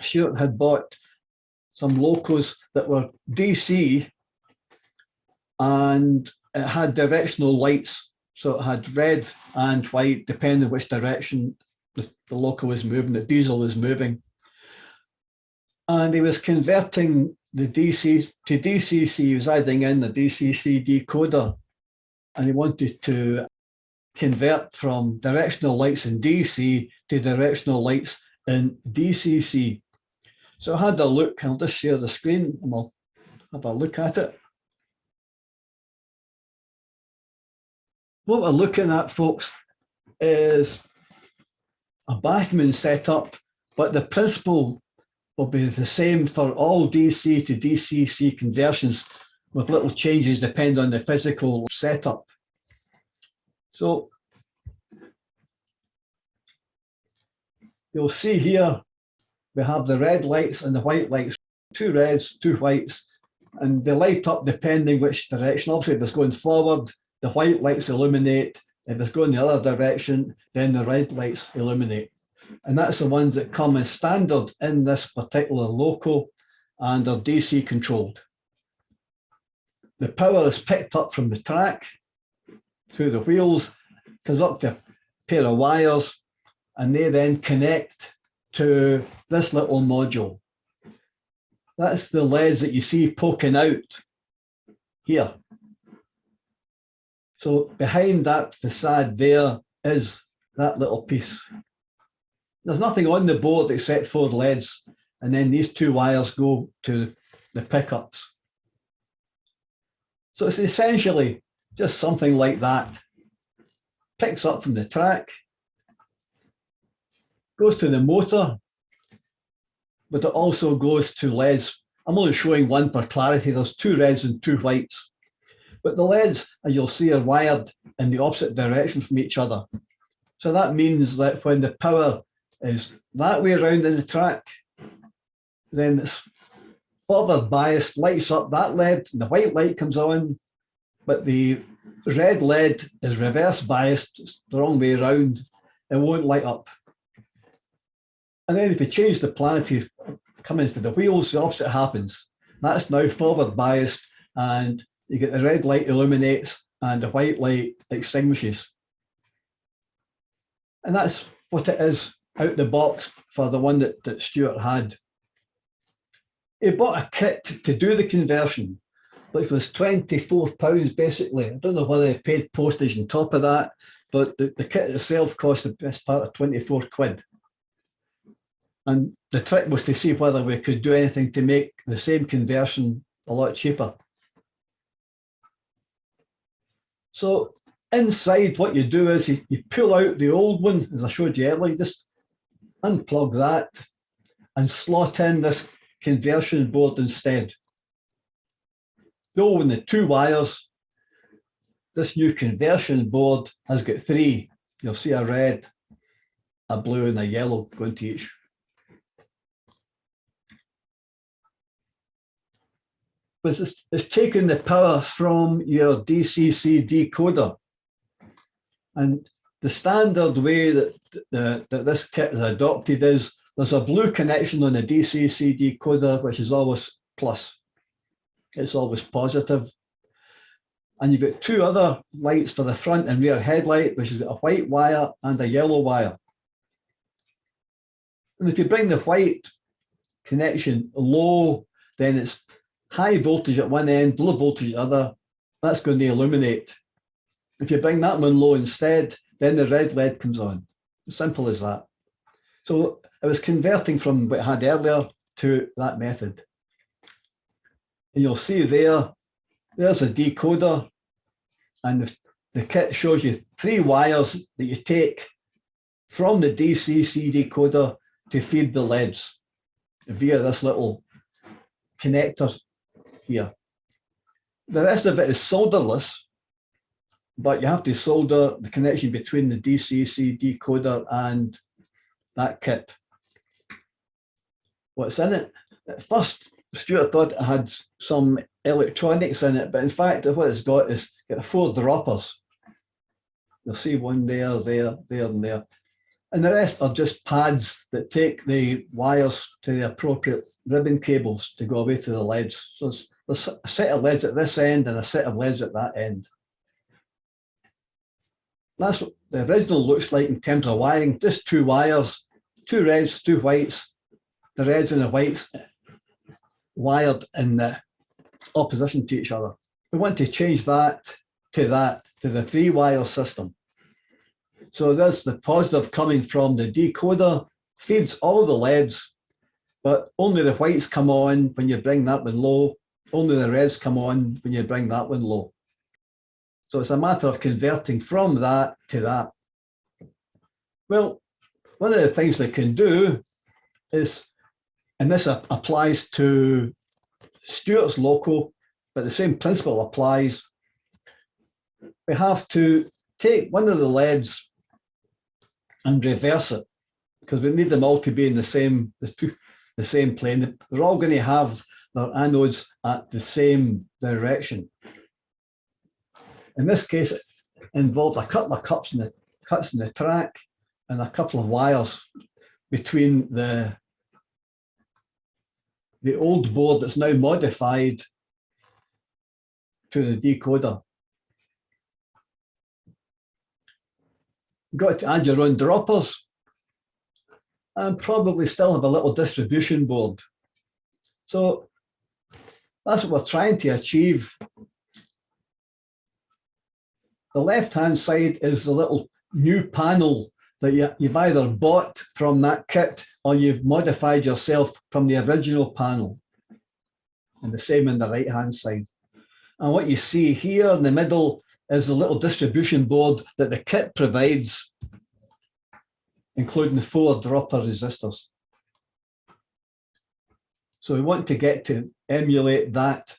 Stuart had bought some Locos that were DC, and it had directional lights. So it had red and white, depending on which direction the Loco was moving, the diesel was moving. And he was converting the DC to DCC. He was adding in the DCC decoder, and he wanted to convert from directional lights in DC to directional lights in DCC. So I had a look. I'll just share the screen and we'll have a look at it. What we're looking at, folks, is a backman setup, but the principle will be the same for all DC to DCC conversions, with little changes depending on the physical setup. So you'll see here, we have the red lights and the white lights, 2 reds, 2 whites, and they light up depending which direction. Obviously, if it's going forward, the white lights illuminate. If it's going the other direction, then the red lights illuminate. And that's the ones that come as standard in this particular Loco and are DC controlled. The power is picked up from the track through the wheels, goes up to a pair of wires, and they then connect to this little module. That's the LEDs that you see poking out here. So behind that facade there is that little piece. There's nothing on the board except 4 LEDs, and then these 2 wires go to the pickups. So it's essentially just something like that. Picks up from the track, goes to the motor, but it also goes to LEDs. I'm only showing one for clarity. There's 2 reds and 2 whites. But the LEDs, as you'll see, are wired in the opposite direction from each other. So that means that when the power is that way around in the track, then it's forward biased, lights up that LED, and the white light comes on, but the red LED is reverse biased, the wrong way around, it won't light up. And then if you change the polarity coming for the wheels, the opposite happens. That's now forward biased, and you get the red light illuminates and the white light extinguishes. And that's what it is out the box for the one that Stuart had. He bought a kit to do the conversion, which was £24 basically. I don't know whether he paid postage on top of that, but the kit itself cost the best part of 24 quid. And the trick was to see whether we could do anything to make the same conversion a lot cheaper. So inside, what you do is you pull out the old one, as I showed you earlier, just unplug that and slot in this conversion board instead. Though in the 2 wires, this new conversion board has got 3. You'll see a red, a blue, and a yellow going to each. But it's taking the power from your DCC decoder. And the standard way that this kit is adopted is there's a blue connection on the DCC decoder, which is always plus. It's always positive. And you've got 2 other lights for the front and rear headlight, which is a white wire and a yellow wire. And if you bring the white connection low, then it's high voltage at one end, low voltage at the other. That's going to illuminate. If you bring that one low instead, then the red LED comes on. Simple as that. So I was converting from what I had earlier to that method. And you'll see there's a decoder, and the kit shows you 3 wires that you take from the DCC decoder to feed the LEDs via this little connector here. The rest of it is solderless, but you have to solder the connection between the DCC decoder and that kit. What's in it? At first, Stuart thought it had some electronics in it, but in fact, what it's got is 4 droppers. You'll see one there, and there. And the rest are just pads that take the wires to the appropriate ribbon cables to go away to the leads. So there's a set of leads at this end and a set of leads at that end. That's what the original looks like in terms of wiring, just two wires, two reds, two whites, the reds and the whites wired in the opposition to each other. We want to change that, to the three-wire system. So there's the positive coming from the decoder, feeds all the LEDs, but only the whites come on when you bring that one low, only the reds come on when you bring that one low. So it's a matter of converting from that to that. Well, one of the things we can do is, and this applies to Stewart's Loco, but the same principle applies. We have to take one of the LEDs and reverse it, because we need them all to be in the same plane. They're all going to have their anodes at the same direction. In this case, it involved a couple of cuts in the track and a couple of wires between the old board that's now modified to the decoder. You've got to add your own droppers and probably still have a little distribution board. So that's what we're trying to achieve. The left-hand side is the little new panel that you've either bought from that kit or you've modified yourself from the original panel. And the same on the right-hand side. And what you see here in the middle is the little distribution board that the kit provides, including the 4 dropper resistors. So we want to get to emulate that.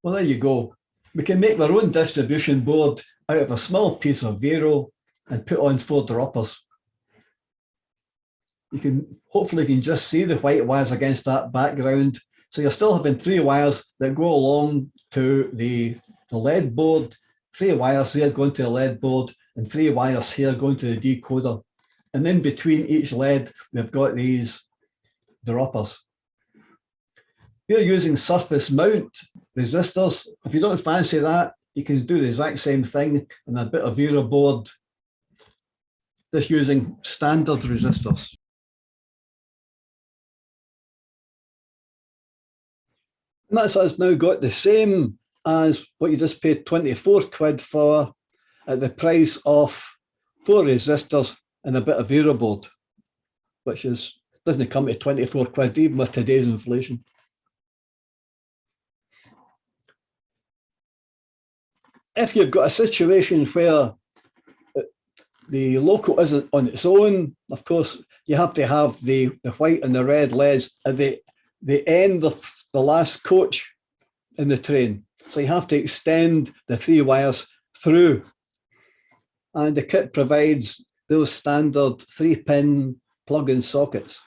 Well, there you go. We can make our own distribution board out of a small piece of Vero and put on 4 droppers. Hopefully you can just see the white wires against that background. So you're still having 3 wires that go along to the LED board, 3 wires here going to the LED board, and 3 wires here going to the decoder. And in between each LED, we've got these droppers. We're using surface mount resistors. If you don't fancy that, you can do the exact same thing in a bit of Vero board, just using standard resistors. And that's us now got the same as what you just paid 24 quid for at the price of 4 resistors and a bit of Vero board, which doesn't come to 24 quid even with today's inflation. If you've got a situation where the Loco isn't on its own, of course, you have to have the white and the red LEDs at the end of the last coach in the train. So you have to extend the 3 wires through. And the kit provides those standard 3-pin plug-in sockets.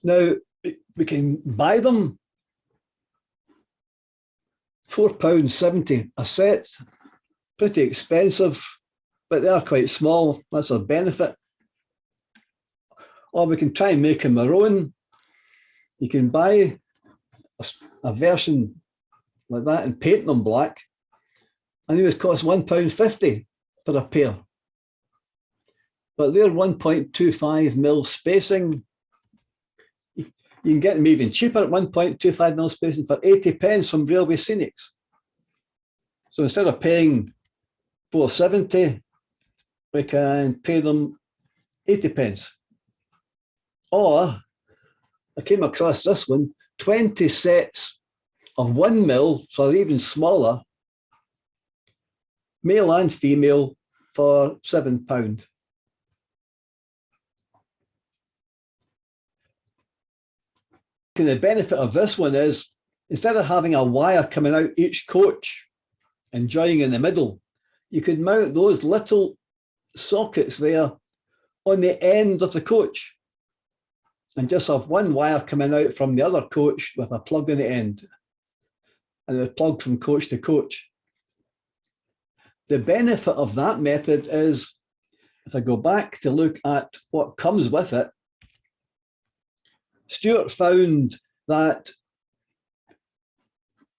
Now, we can buy them £4.70 a set, pretty expensive, but they are quite small. That's a benefit. Or we can try and make them our own. You can buy a version like that and paint them black, and it would cost £1.50 for a pair. But they're 1.25mm spacing. You can get them even cheaper at 1.25mm spacing for 80p from Railway Scenics. So instead of paying £4.70, we can pay them 80p. Or I came across this one, 20 sets of 1mm, so they're even smaller, male and female, for £7. And the benefit of this one is, instead of having a wire coming out each coach and joining in the middle, you could mount those little sockets there on the end of the coach and just have one wire coming out from the other coach with a plug in the end, and a plug from coach to coach. The benefit of that method is, if I go back to look at what comes with it, Stuart found that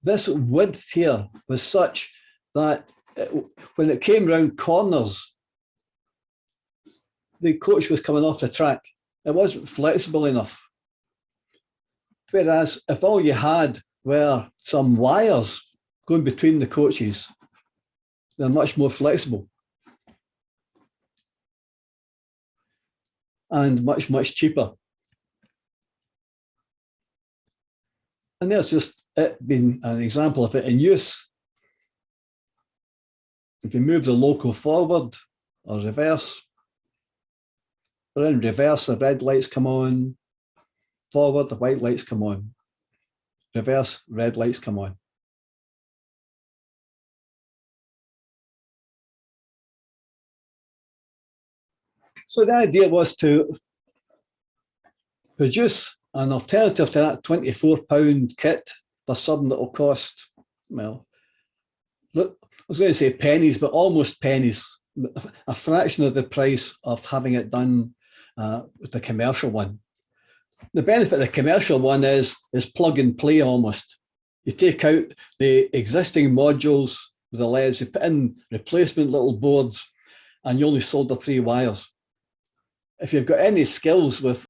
this width here was such that when it came round corners, the coach was coming off the track. It wasn't flexible enough. Whereas if all you had were some wires going between the coaches, they're much more flexible and much, much cheaper. And there's just it being an example of it in use. If you move the loco forward or reverse, or in reverse, the red lights come on. Forward, the white lights come on. Reverse, red lights come on. So the idea was to produce an alternative to that £24 kit for something that will cost, well, look, I was going to say pennies, but almost pennies, a fraction of the price of having it done with the commercial one. The benefit of the commercial one is plug and play almost. You take out the existing modules with the LEDs, you put in replacement little boards, and you only solder 3 wires. If you've got any skills with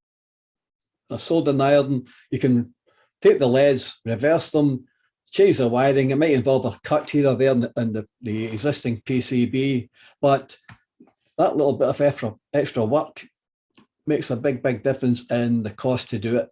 a soldering iron, you can take the LEDs, reverse them, change the wiring. It might involve a cut here or there in the existing PCB, but that little bit of extra work makes a big, big difference in the cost to do it.